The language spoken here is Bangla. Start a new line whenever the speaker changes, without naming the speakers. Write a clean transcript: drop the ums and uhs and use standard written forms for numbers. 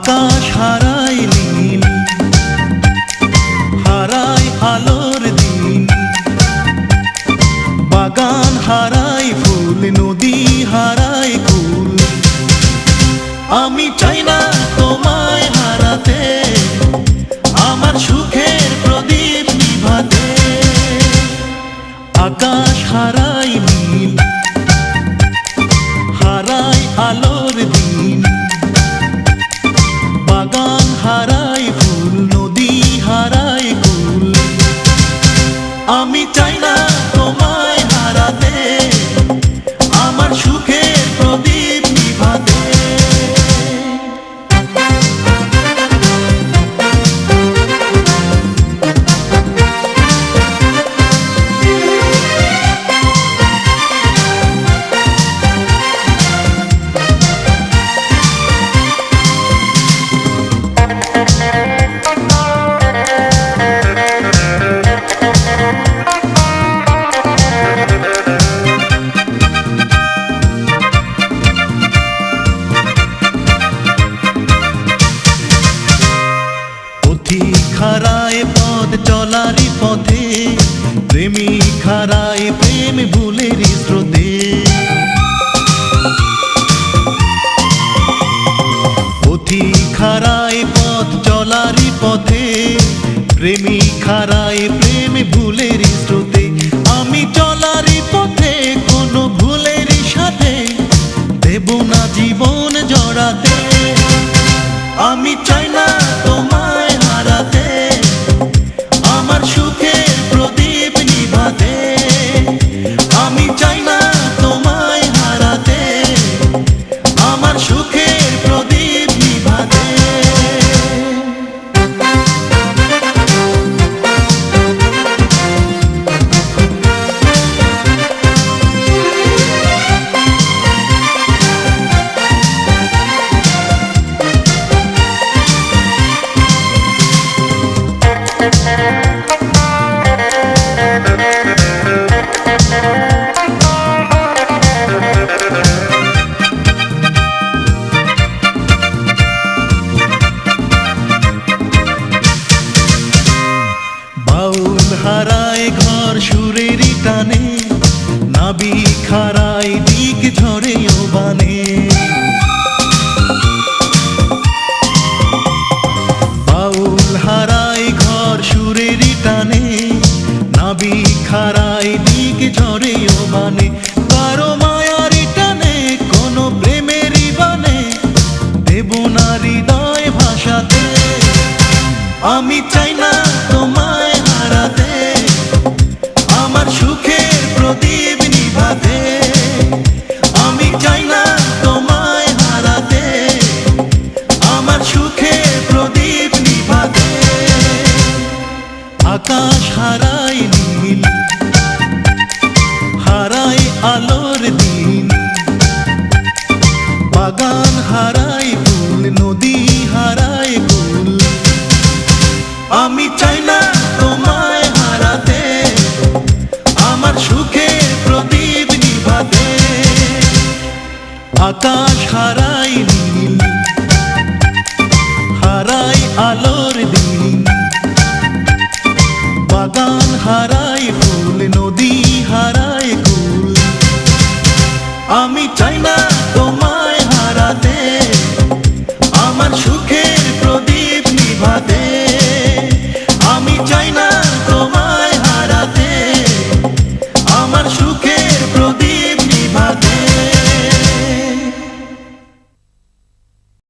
আকাশ হারায় নীল, হারায় আলোর দিন, বাগান হারায় ফুল, নদী হারায় কুল। আমি চাই না তোমায় হারাতে, আমার সুখের প্রদীপ নিভাতে। আকাশ হারায় নীল, হারায় আলোর দিন, বাগান হারায় ফুল, নদী হারায় কুল। আমি চাই না তোমায় হারাতে, আমার সুখের প্রদীপ নিভাতে। হারায় পথ চলারই পথে, প্রেমিক হারায় প্রেম ভুলের স্রোতে। পথিক হারায় পথ চলারই পথে, প্রেমিক হারায় প্রেম ভুলের স্রোতে। আমি চলারই পথে কোনো ভুলের সাথে দেব না জীবন জড়াতে। আমি চাই না তোমায় হারাতে, আমার সুখের প্রদীপ নিভাতে। আমি চাই না তোমায় হারাতে, আমার সুখের প্রদীপ নিভাতে। বাউল হারায় ঘর সুরেরই টানে, নাবিক হারায় দিক ঝরে ও বানে। বাউল হারায় ঘর সুরেরই টানে, নাবিক হারায় দিক ঝরে ও বানে। কারো মায়ারই টানে, কোনো প্রেমেরই বানে দেব না হৃদয় ভাষাতে। আমি চাই না তোমায় হারাতে, আমার সুখের প্রদীপ নিভাতে। আমি চাই না তোমায় হারাতে, আমার সুখের প্রদীপ নিভাতে। আকাশ হারায় নীল, হারায় আলোর দিন, বাগান হারায় ফুল, নদী হারায় কুল। আমি চাই